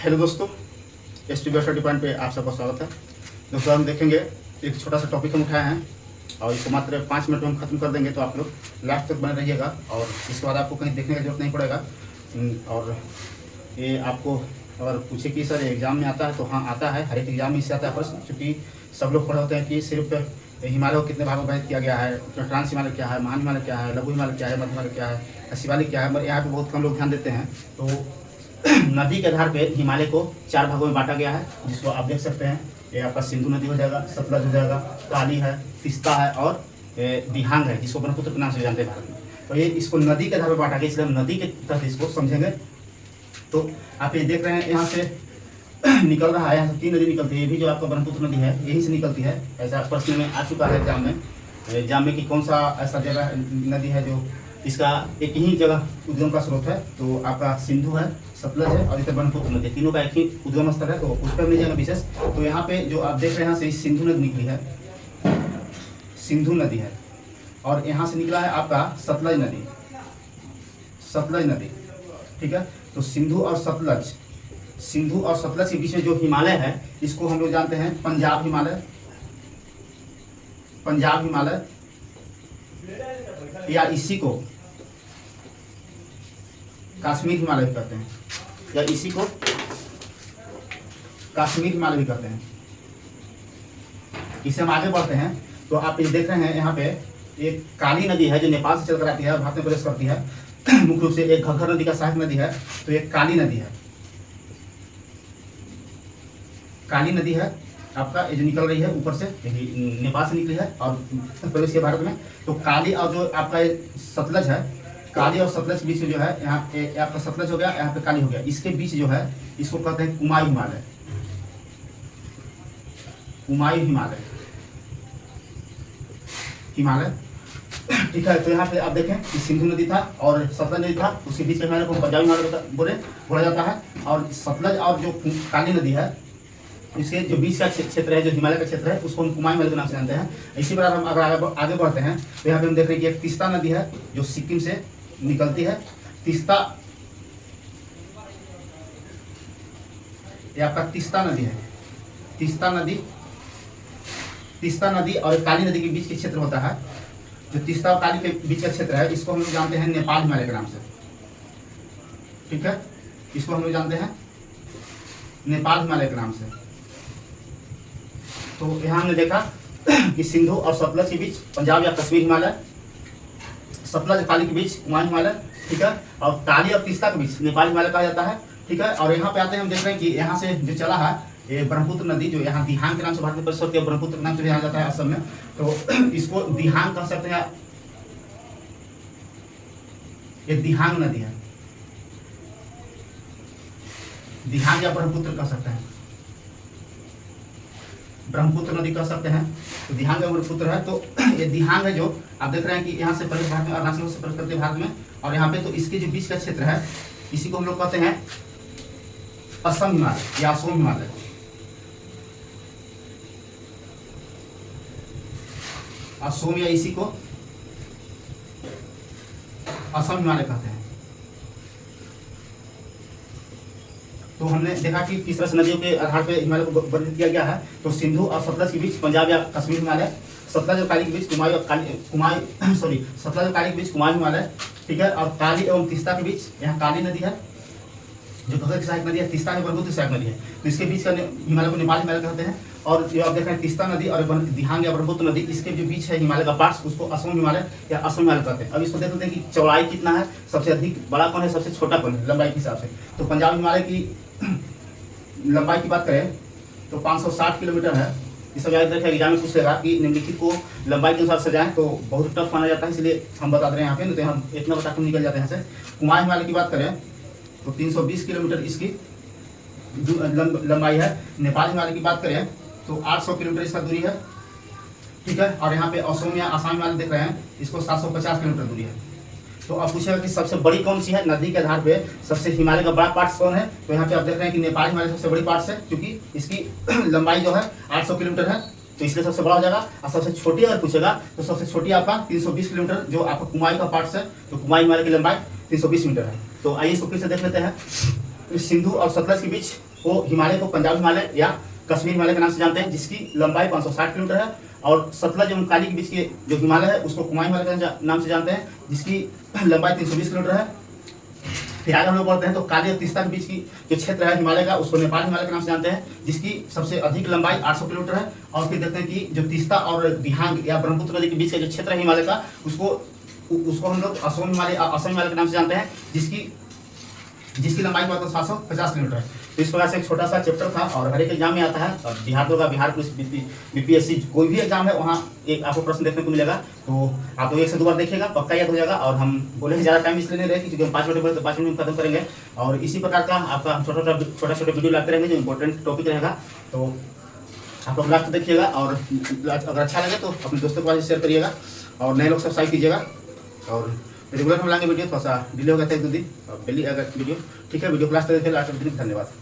Hello दोस्तों, ST study point पे आप सबका स्वागत है। दोस्तों हम देखेंगे एक छोटा सा टॉपिक हम उठाए हैं और इसको मात्र 5 मिनट में हम खत्म कर देंगे, तो आप लोग लास्ट तक बने रहिएगा और इसके बाद आपको कहीं देखने की जरूरत नहीं पड़ेगा। और ये आपको अगर पूछे कि सर एग्ज़ाम में आता है तो हाँ आता है, हर एक एग्जाम में इससे आता है प्रश्न, क्योंकि सब लोग पढ़े होते हैं कि सिर्फ हिमालय को कितने भागों में किया गया है, ट्रांस हिमालय क्या है, महान हिमालय क्या है, लघु हिमालय क्या है, मध्य हिमालय क्या है, शिवालिक क्या है, मगर यहाँ पे बहुत कम लोग ध्यान देते हैं। तो नदी के आधार पे हिमालय को 4 भागों में बांटा गया है, जिसको आप देख सकते हैं। ये आपका सिंधु नदी हो जाएगा, सतलज हो जाएगा, काली है, तिस्ता है और दिहांग है, जिसको ब्रह्मपुत्र के नाम से जानते हैं भारत में। तो ये इसको नदी के आधार पर बांटा गया, इसलिए हम नदी के तहत इसको समझेंगे। तो आप ये देख रहे हैं यहाँ से निकल रहा है, यहाँ से 3 नदी निकलती है। ये भी जो आपका ब्रह्मपुत्र नदी है यहीं से निकलती है। ऐसा प्रश्न में आ चुका है एग्जाम में कि कौन सा ऐसा जगह नदी है जो इसका एक ही जगह उद्गम का स्रोत है। तो आपका सिंधु है, सतलज है और इधर ब्रह्मपुत्र नदी, तीनों का एक ही उद्गम स्थल है, तो उस पर नहीं जाएगा विशेष। तो यहाँ पे जो आप देख रहे हैं यहाँ से सिंधु नदी निकली है, सिंधु नदी है, और यहाँ से निकला है आपका सतलज नदी, सतलज नदी, ठीक है। तो सिंधु और सतलज के बीच में जो हिमालय है इसको हम लोग जानते हैं पंजाब हिमालय, पंजाब हिमालय, या इसी को कश्मीर हिमालय भी कहते हैं, या इसी को कश्मीर हिमालय भी कहते हैं। इससे हम आगे बढ़ते हैं तो आप ये देख रहे हैं यहाँ पे एक काली नदी है जो नेपाल से चलकर आती है और भारत में प्रवेश करती है। मुख्य रूप से एक घग्गर नदी का सहायक नदी है, तो एक काली नदी है, काली नदी है आपका, ये जो निकल रही है ऊपर से, नेपाल से निकली है और प्रवेश किया भारत में। तो काली और जो आपका सतलज है, काली और सतलज के बीच में जो है यहाँ पे आपका सतलज हो गया, यहाँ पे काली हो गया, इसके बीच जो है इसको कहते हैं कुमायूं हिमालय, कुमायूं हिमालय, हिमालय, ठीक है। तो यहाँ पे आप देखें कि सिंधु नदी था और सतलज नदी था, उसके बीच में हिमालय को पंजाबी हिमालय बोला जाता है। और सतलज और जो काली नदी है इसके जो बीच का क्षेत्र है, जो हिमालय का क्षेत्र है, उसको हम कुमायूं हिमालय के नाम से जानते हैं। इसी प्रकार हम अगर आगे बढ़ते हैं तो यहाँ पे हम देख रहे हैं कि एक तिस्ता नदी है जो सिक्किम से निकलती है। तिस्ता, ये आपका तिस्ता नदी है, तिस्ता नदी और काली नदी के बीच के क्षेत्र होता है। जो तिस्ता और काली के बीच का क्षेत्र है इसको हम लोग जानते हैं नेपाल हिमालय के नाम से, ठीक है। इसको हम लोग जानते हैं नेपाल हिमालय के नाम से। तो यहाँ हमने देखा कि सिंधु और सतलज के बीच पंजाब या कश्मीर हिमालय, सतलज और काली के बीच कुमायूं हिमालय, ठीक है, और काली और तिस्ता के बीच नेपाल हिमालय कहा जाता है, ठीक है। और यहाँ पे आते हैं, हम देख रहे हैं कि यहाँ से जो चला है ये ब्रह्मपुत्र नदी, जो यहाँ दिहांग के नाम से भारत में प्रसिद्ध है, ब्रह्मपुत्र के नाम से जाना जाता है असम में, तो इसको दिहांग कह सकते हैं, ये दिहांग नदी है, दिहांग या ब्रह्मपुत्र कह सकते हैं, ब्रह्मपुत्र नदी कह सकते हैं। तो दिहांग या ब्रह्मपुत्र है। तो ये दिहांग है जो आप देख रहे हैं कि यहाँ से प्रवेश भारत में, अरुणाचल से प्रवेश करते हैं भारत में, और यहाँ पे तो इसके जो बीच का क्षेत्र है इसी को हम लोग कहते हैं असम हिमालय या असम हिमालय, असम, या इसी को असम हिमालय कहते हैं। तो हमने देखा कि किस तरह से नदियों के आधार पे हिमालय को वर्णित किया गया है। तो सिंधु और सतलज के बीच पंजाब या कश्मीर हिमालय, सतलज और काली के बीच सतलज और काली के बीच कुमायूं हिमालय, ठीक है। और काली एवं तिस्ता के बीच यहाँ काली नदी है जो घग्गर की सहायक नदी है, तिस्ता में ब्रह्मपुत्र की सहायक नदी है, तो इसके बीच का हिमालय को नेपाल हिमालय कहते हैं। और जो आप देख रहे हैं तिस्ता नदी और दिहांग या ब्रह्मपुत्र नदी, इसके जो बीच है हिमालय का पार्ट, उसको असम हिमालय या असम हिमालय कहते हैं। अब इसको देख लेते हैं कि चौड़ाई कितना है, सबसे अधिक बड़ा कौन है, सबसे छोटा कौन है लंबाई के हिसाब से। तो पंजाब हिमालय की लंबाई की बात करें तो 560 किलोमीटर है। इस सब याद रखें, एग्जाम में पूछेगा कि निम्नलिखित को लंबाई के अनुसार सजाएं, तो बहुत टफ माना जाता है, इसलिए हम बता दे रहे हैं यहाँ पे, नहीं तो हम इतना बता कर निकल जाते हैं यहाँ से। कुमायूं हिमालय की बात करें तो 320 किलोमीटर इसकी लंबाई है। नेपाल हिमालय की बात करें तो 800 किलोमीटर इसका दूरी है, ठीक है। और यहाँ पे असम या आसाम हिमालय देख रहे हैं, इसको 750 किलोमीटर दूरी है। तो आप पूछेगा कि सबसे बड़ी कौन सी है, नदी के आधार पे सबसे हिमालय का बड़ा पार्ट कौन है, तो यहाँ पे आप देख रहे हैं कि नेपाल हिमालय सबसे बड़ी पार्ट है, क्योंकि इसकी लंबाई जो है 800 किलोमीटर है, तो इसलिए सबसे बड़ा हो जाएगा। और सबसे छोटी अगर पूछेगा तो सबसे छोटी आपका 320 किलोमीटर जो आपका कुमायूं का पार्ट है, तो कुमायूं हिमालय की लंबाई 320 मीटर है। तो आइए इसको फिर से देख लेते हैं। सिंधु और सतलज के बीच वो हिमालय को पंजाब हिमालय या कश्मीर हिमालय के नाम से जानते हैं, जिसकी लंबाई 560 किलोमीटर है। और सतलज एवं काली के बीच के जो हिमालय है उसको कुमाऊं हिमालय के नाम से जानते हैं, जिसकी लंबाई 320 किलोमीटर है। फिर आगे हम लोग बढ़ते हैं तो काली और तीस्ता के बीच की जो क्षेत्र है हिमालय का, उसको नेपाल हिमालय के नाम से जानते हैं, जिसकी सबसे अधिक लंबाई 800 किलोमीटर है। और फिर देखते हैं कि जो तीस्ता और दिहांग या ब्रह्मपुत्र नदी के बीच का जो क्षेत्र है हिमालय का, उसको हम लोग असम हिमालय के नाम से जानते हैं, जिसकी लंबाई मात्र 750 किलोमीटर है। तो इस प्रकार से एक छोटा सा चैप्टर था और हर एक एग्जाम में आता है। और बिहार पुलिस बीपीएससी कोई भी एग्जाम है वहाँ एक आपको प्रश्न देखने को मिलेगा। तो आप लोग एक से दो बार देखिएगा, पक्का याद हो जाएगा। और हम बोले ज़्यादा टाइम इसलिए नहीं रहे क्योंकि हम 5 मिनट में 5 मिनट में खत्म करेंगे। और इसी प्रकार का आपका हम छोटा वीडियो लाते रहेंगे जो इंपॉर्टेंट टॉपिक रहेगा। तो आप लोग लास्ट देखिएगा और अगर अच्छा लगे तो अपने दोस्तों के पास शेयर करिएगा और नए लोग सब्सक्राइब कीजिएगा। और रेगुलर हम लाएंगे वीडियो, थोड़ा सा डिले हो गया था 1-2 दिन, और डेली अगर वीडियो ठीक है। वीडियो क्लास देखिए, लास्ट में धन्यवाद।